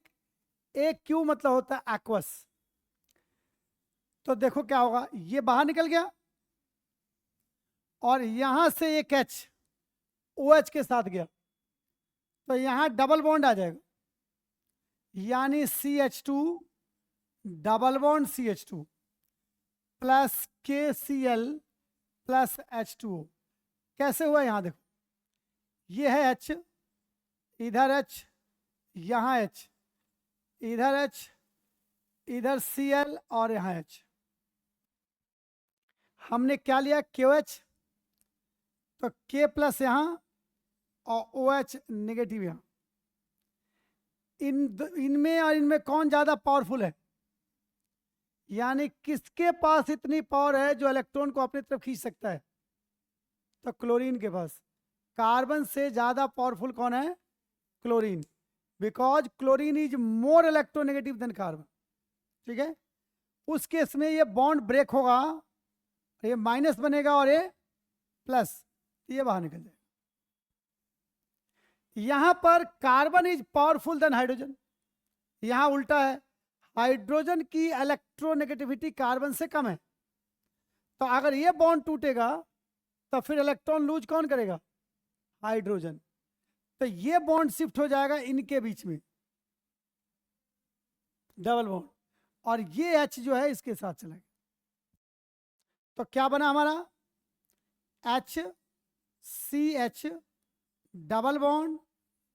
AQ मतलब होता है एक्वस। तो देखो क्या होगा, ये बाहर निकल गया और यहां से एक H OH के साथ गया, तो यहां डबल बॉन्ड आ जाएगा, यानी CH2 double bond CH2 plus KCl plus H2O। कैसे हुआ, यहां देखो, ये है H, इधर H, यहां H, इधर H, इधर Cl और यहां H। हमने क्या लिया, KOH, तो K प्लस यहां और OH नेगेटिव यहां। इनमें और इनमें कौन ज्यादा पावरफुल है, यानी किसके पास इतनी पावर है जो इलेक्ट्रॉन को अपनी तरफ खींच सकता है, तो क्लोरीन के पास। कार्बन से ज्यादा पावरफुल कौन है, chlorine, because chlorine is more electronegative than carbon. ठीक है, उस केस में ये बॉन्ड ब्रेक होगा, ये माइनस बनेगा और ये प्लस, ये बाहर निकल जाएगा। यहां पर carbon is powerful than hydrogen, यहां उल्टा है, हाइड्रोजन की इलेक्ट्रोनेगेटिविटी कार्बन से कम है, तो अगर ये बॉन्ड टूटेगा तो फिर इलेक्ट्रॉन लूज कौन करेगा, हाइड्रोजन, तो ये बॉन्ड शिफ्ट हो जाएगा इनके बीच में, डबल बॉन्ड, और ये H जो है इसके साथ चलेगा। तो क्या बना हमारा, HCH डबल बॉन्ड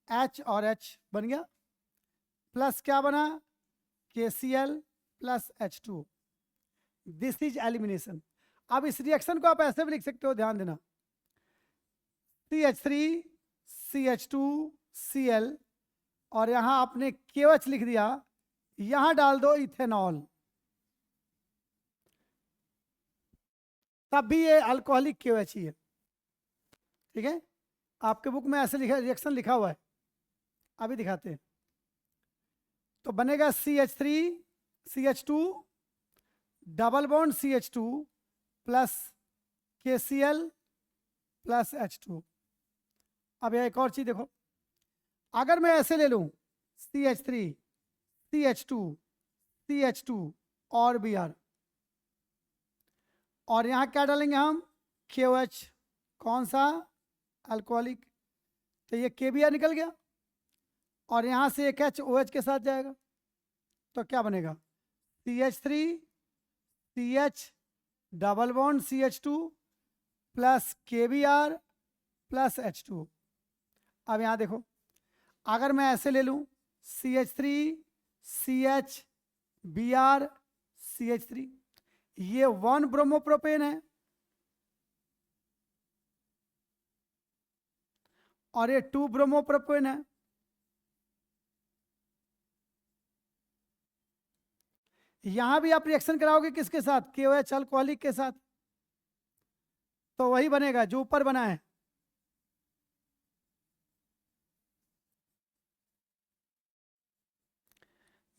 H और H बन गया, प्लस क्या बना, KCl plus H2। This is elimination. अब इस रिएक्शन को आप ऐसे भी लिख सकते हो, ध्यान देना, CH3 CH2 Cl, और यहां आपने KOH लिख दिया, यहां डाल दो इथेनॉल, तब भी ये अल्कोहलिक KOH ही है। ठीक है, आपके बुक में ऐसे लिखा, रिएक्शन लिखा हुआ है, अभी दिखाते हैं। तो बनेगा CH3 CH2 double bond CH2 plus KCl plus H2। अब यह एक और चीज देखो, अगर मैं ऐसे ले लूं CH3 CH2 CH2 और Br, और यहां क्या डालेंगे हम, KOH, कौन सा, अल्कोहलिक, तो ये KBr निकल गया, और यहां से एक HOH के साथ जाएगा, तो क्या बनेगा, CH3 CH double bond CH2 plus KBr plus H2। अब यहां देखो, अगर मैं ऐसे ले लूं CH3 CH Br CH3, ये 1 ब्रोमोप्रोपेन है, और ये 2 ब्रोमोप्रोपेन है। यहां भी आप रिएक्शन कराओगे किसके साथ, KOH अल्कोहलिक के साथ, तो वही बनेगा जो ऊपर बना है।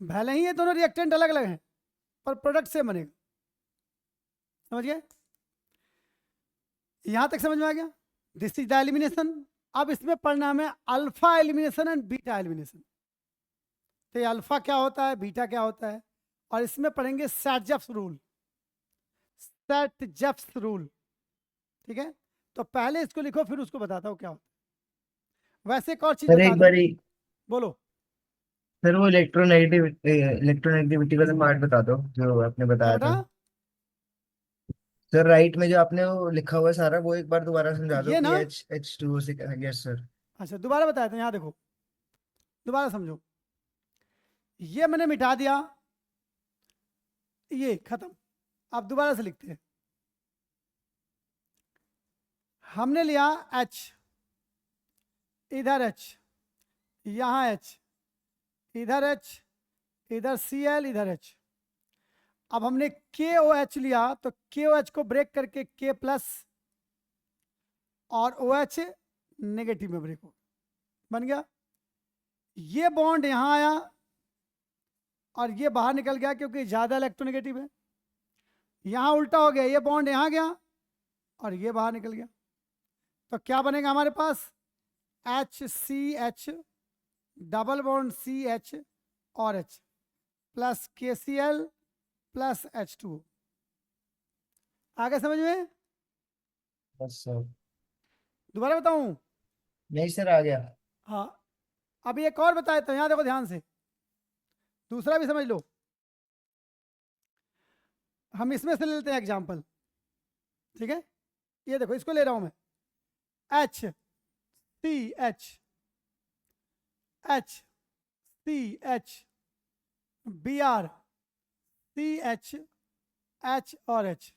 भले ही ये दोनों रिएक्टेंट अलग अलग हैं, पर प्रोडक्ट से बनेगा। समझ गए, यहां तक समझ में आ गया। This is the elimination. अब इसमें पढ़ना है alpha elimination and beta elimination. तो ये अल्फा क्या होता है, बीटा क्या होता है, और इसमें पढ़ेंगे सैटजेफ्स रूल, सैटजेफ्स रूल। ठीक है, तो पहले इसको लिखो, फिर उसको बताता हूँ क्या होता है। वैसे एक और चीज सर बता एक दूं, बारी, बोलो। सर वो इलेक्ट्रोनेगेटिविटी का तो पार्ट बता दो जो आपने क्या बताया बेटा, था। सर राइट में जो आपने वो लिखा हुआ है सारा, वो एक बार दोबारा समझा दो ये कि ना, H2O से। Yes sir. अच्छा दोबारा बताया था, यहाँ देखो, दोबारा समझो, ये मैंने मिटा दिया, ये खत्म। अब दोबारा से लिखते हैं, हमने लिया H, इधर H, यहां H, इधर H, इधर Cl, इधर H। अब हमने KOH लिया, तो KOH को ब्रेक करके K प्लस और OH नेगेटिव में ब्रेक हो, बन गया। ये बॉन्ड यहां आया और ये बाहर निकल गया क्योंकि ज्यादा इलेक्ट्रोनेगेटिव है। यहां उल्टा हो गया, ये बॉन्ड यहां गया और ये बाहर निकल गया, तो क्या बनेगा हमारे पास, HCH डबल बॉन्ड CH और H plus KCl plus H2। आगे समझ में, बस सर। दोबारा बताऊं, नहीं सर, आ गया। हाँ। अभी एक और बताए तो यहां देखो ध्यान से, दूसरा भी समझ लो। हम इसमें से ले लेते हैं एग्जाम्पल, ठीक है, ये देखो इसको ले रहा हूं मैं, HCH HCH Br CH H और H।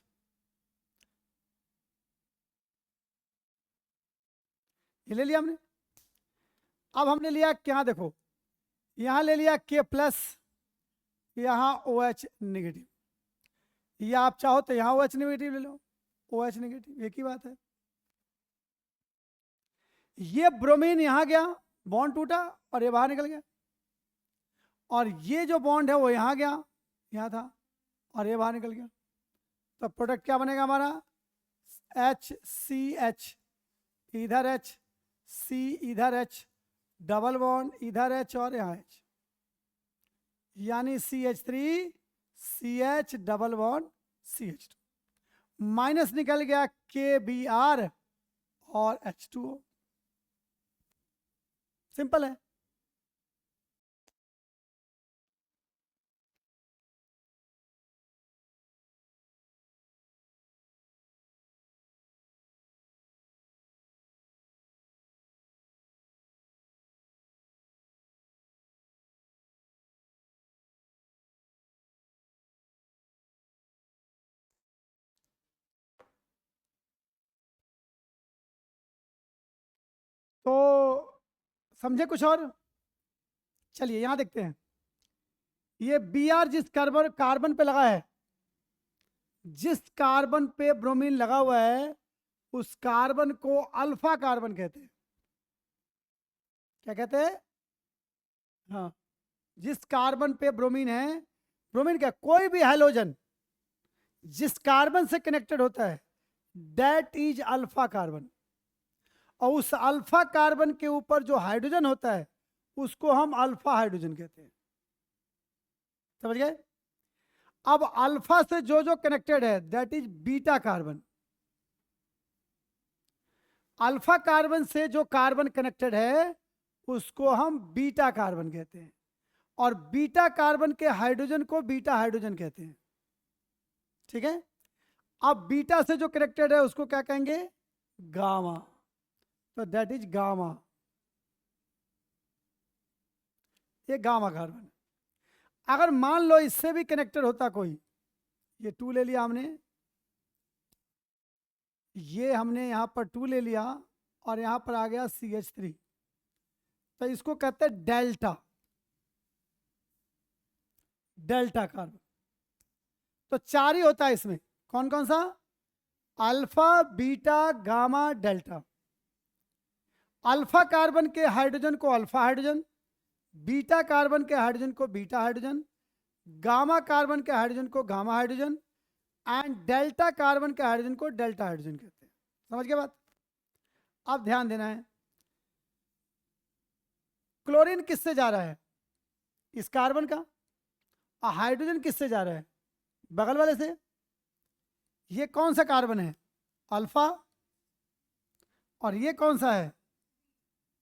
ये ले लिया हमने। अब हमने लिया क्या, देखो यहां ले लिया K प्लस, यहां OH नेगेटिव, या आप चाहो तो यहां OH नेगेटिव ले लो, OH नेगेटिव, एक ही बात है। ये ब्रोमीन यहां गया, बॉन्ड टूटा और ये बाहर निकल गया, और ये जो बॉन्ड है वो यहां गया, यहां था और ये बाहर निकल गया, तो प्रोडक्ट क्या बनेगा हमारा, HCH, इधर H, C इधर H, डबल बॉन्ड इधर H और यहां H, यानी CH3 CH double bond CH2, minus निकल गया KBr और H2O। सिंपल है। तो समझे कुछ और? चलिए यहां देखते हैं, ये Br जिस कार्बन कार्बन पे लगा है, जिस कार्बन पे ब्रोमीन लगा हुआ है, उस कार्बन को अल्फा कार्बन कहते हैं। क्या कहते हैं? हाँ, जिस कार्बन पे ब्रोमीन है, ब्रोमीन क्या, कोई भी हैलोजन जिस कार्बन से कनेक्टेड होता है, दैट इज अल्फा कार्बन। और उस अल्फा कार्बन के ऊपर जो हाइड्रोजन होता है, उसको हम अल्फा हाइड्रोजन कहते हैं। समझ गए? अब अल्फा से जो जो कनेक्टेड है, that is beta carbon. Alpha carbon से जो कार्बन कनेक्टेड है, उसको हम बीटा कार्बन कहते हैं। और बीटा कार्बन के हाइड्रोजन को बीटा हाइड्रोजन कहते हैं। ठीक है? अब बीटा से जो कनेक्टेड है, उसको क्या कहेंगे? गामा। तो दैट इज गामा, ये गामा कार्बन। अगर मान लो इससे भी कनेक्टेड होता कोई, ये 2 ले लिया हमने, ये हमने यहां पर 2 ले लिया, और यहां पर आ गया CH3, तो इसको कहते हैं डेल्टा, डेल्टा कार्बन। तो 4 ही होता है इसमें। कौन कौन सा? Alpha, beta, gamma, delta. Alpha carbon के हाइड्रोजन को अल्फा हाइड्रोजन, बीटा कार्बन के हाइड्रोजन को बीटा हाइड्रोजन, गामा कार्बन के हाइड्रोजन को gamma hydrogen, and delta carbon के हाइड्रोजन को डेल्टा हाइड्रोजन कहते हैं। समझ गए बात? अब ध्यान देना है, क्लोरीन किससे जा रहा है? इस कार्बन का। और हाइड्रोजन किससे जा रहा है? बगल वाले से। ये कौन सा कार्बन है? अल्फा। और ये कौन सा है?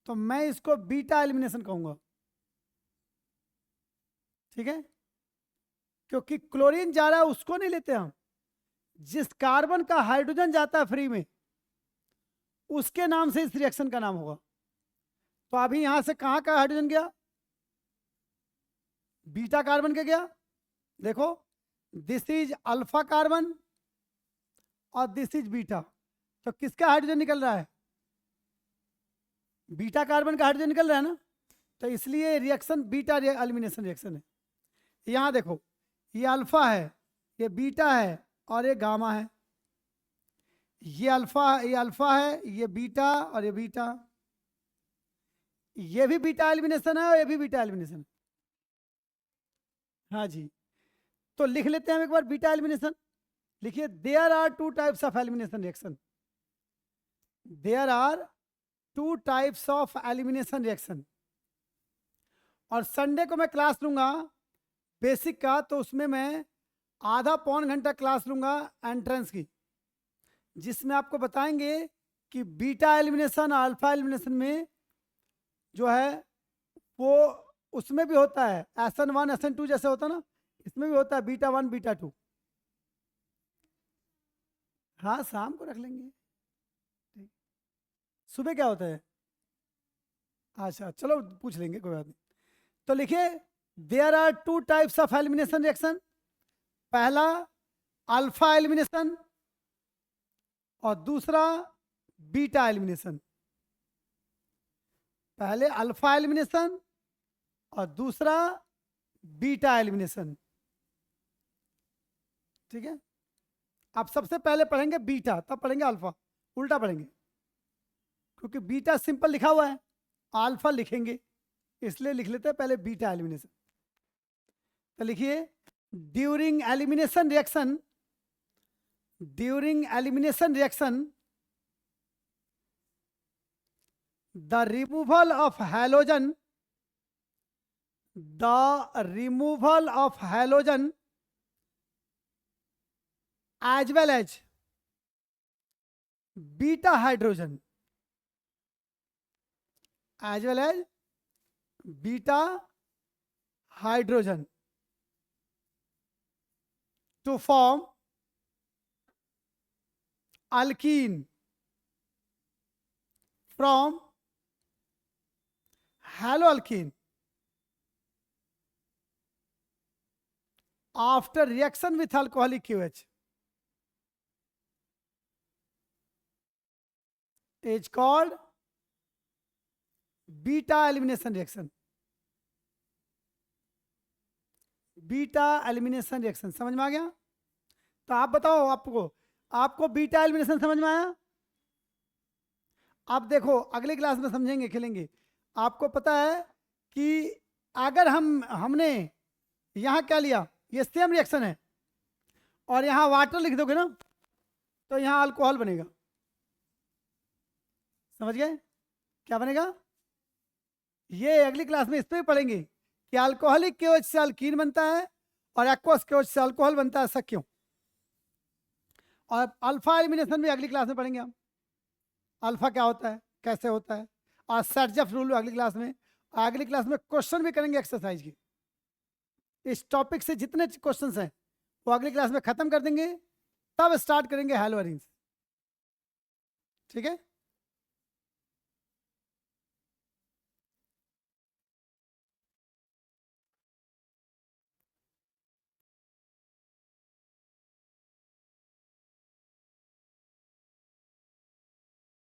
तो मैं इसको बीटा एलिमिनेशन कहूंगा। ठीक है? क्योंकि क्लोरीन जा रहा है, उसको नहीं लेते हम, जिस कार्बन का हाइड्रोजन जाता है फ्री में, उसके नाम से इस रिएक्शन का नाम होगा। तो अभी यहां से कहां का हाइड्रोजन गया? बीटा कार्बन के गया। देखो, दिस इज अल्फा कार्बन और दिस इज बीटा। तो किसका हाइड्रोजन निकल रहा है? बीटा कार्बन का हाइड्रोजन निकल रहा है ना। तो इसलिए रिएक्शन बीटा एलिमिनेशन रिएक्शन है। यहां देखो, ये अल्फा है, ये बीटा है, और ये गामा है। ये अल्फा है, ये बीटा, और ये बीटा। ये भी बीटा एलिमिनेशन है और ये भी बीटा एलिमिनेशन है। हाँ जी। तो लिख लेते हैं हम एक बार बीटा एलिमिनेशन। लिखिए, there are 2 types of elimination reaction. There are 2 types of elimination reaction. और संडे को मैं क्लास लूंगा बेसिक का, तो उसमें मैं आधा पौन घंटा क्लास लूंगा एंट्रेंस की, जिसमें आपको बताएंगे कि बीटा एलिमिनेशन और अल्फा एलिमिनेशन में जो है वो उसमें भी होता है, SN1 SN2 जैसे होता है ना, इसमें भी होता है बीटा 1 बीटा 2। हाँ, शाम को रख लेंगे। सुबह क्या होता है? अच्छा चलो पूछ लेंगे, कोई बात नहीं। तो लिखिए, there are 2 types of elimination reaction. पहला अल्फा एलिमिनेशन और दूसरा बीटा एलिमिनेशन। पहले अल्फा एलिमिनेशन और दूसरा बीटा एलिमिनेशन। ठीक है? आप सबसे पहले पढ़ेंगे बीटा, तब पढ़ेंगे अल्फा, उल्टा पढ़ेंगे, क्योंकि बीटा सिंपल लिखा हुआ है, अल्फा लिखेंगे, इसलिए लिख लेते हैं पहले बीटा एलिमिनेशन। तो लिखिए, during elimination reaction, during elimination reaction the removal of halogen, the removal of halogen as well as beta hydrogen, as well as beta hydrogen to form alkene from haloalkene after reaction with alcoholic QH is called beta elimination reaction, beta elimination reaction समझ में आ गया? तो आप बताओ, आपको beta elimination समझ में आया? आप देखो अगले क्लास में समझेंगे, खेलेंगे। आपको पता है कि अगर हमने यहां क्या लिया, ये सेम रिएक्शन है, और यहां वाटर लिख दोगे ना, तो यहां अल्कोहल बनेगा। समझ गए क्या बनेगा? ये अगली क्लास में इस पर भी पढ़ेंगे कि अल्कोहलिक KOH से अल्कीन बनता है और एक्वस KOH से अल्कोहल बनता है, ऐसा क्यों? और अल्फा एलिमिनेशन भी अगली क्लास में पढ़ेंगे हम, अल्फा क्या होता है, कैसे होता है, और सर्जफ रूल अगली क्लास में। अगली क्लास में क्वेश्चन भी करेंगे एक्सरसाइज की। इस टॉपिक से जितने क्वेश्चंस हैं वो अगली क्लास में खत्म कर देंगे, तब स्टार्ट करेंगे हेलोअरिंग्स। ठीक है?